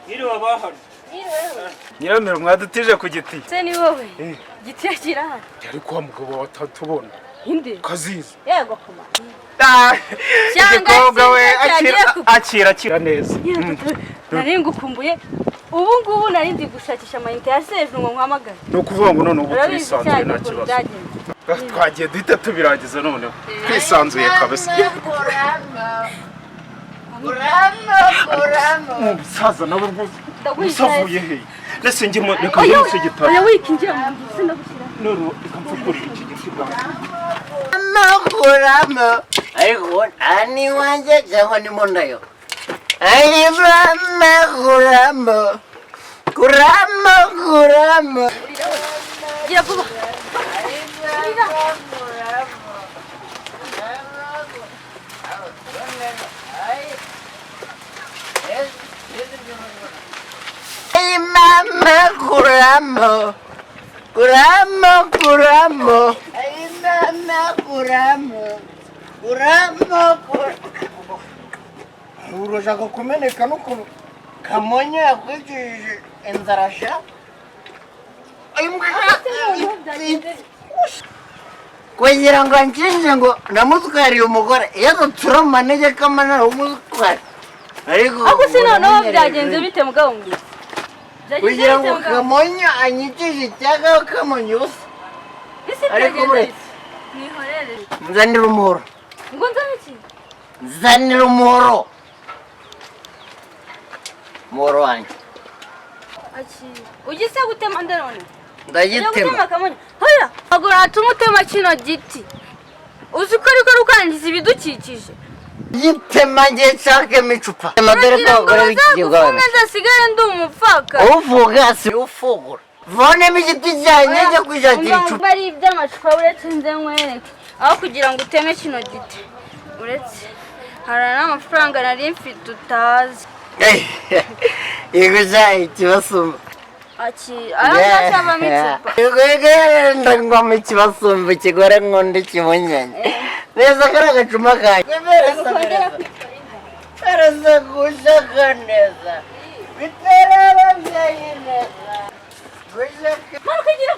Yiriwe abahano. Nyiramiro mwadutije ku giti. Se ni wowe. Giti kirahari. Yari kwa mugabo watatubona. Inde. Kaziza. Yego kuma. Igikobwa we akira neza. Nari ngukumbuye. Ubu ngubu nari ndi gushakisha amayinite ya Seju ngo nkwamagare. No kuvuga ngo none ubu twisanzuye nta kibazo. Twagiye duhita tubirangiza noneho. Twisanzuye kabisa. Kurama. Musaza nawe rwose. Musavuye he? Nese njye reka ndetse gitara. Oya wikingiye mu nzu ndagushyira. None ikamfukura iki gisiga. Kurama. Ariko ani wanje cyangwa ni mondayo. Ayi mama kurama. Kurama. Gira vuba. Ay mama kuramo. Ay mama kuramo. Urashaka kumeneka nuko kamonya yakwikije inzarasha. Kugira ngo nshinje ngo namutwariye umugore yazo turoma nege kamana umutwari. Ako sino byagenze bite mugabo ngi. Kugira ngo kamonya anyikije cyaga kamonyusa. Ariko we nihorere. Nzanira umuhoro. Ngo nzane iki? Nzanira umuhoro. Muhoro wanjye. Aki. Ugise gutema ndarone. Ndagitema. Hoya, agora tumutema kino giti. Uziko ariko rukangiza ibidukikije. Gitema ngiye cyake micupa. Amadere ko gore bikigwa. Neza sigare ndi umupfaka. Uvuga si ufugura. Vone migiti cyanye cyo kwijatira icupa. Bari iby'amacupa uretse nze nkwereke. Aho kugira ngo uteme kino giti. Uretse hari n'amafaranga nari mfite utazi. Iguza ikibasumba. Aki, ayashaba micupa. Yego ndangwa mu kibasumba kigore nkonde kimunyanye. Neza karaga cuma kaje. Arasa gushaka neza. Bitera ababyeyi neza. Mara kugira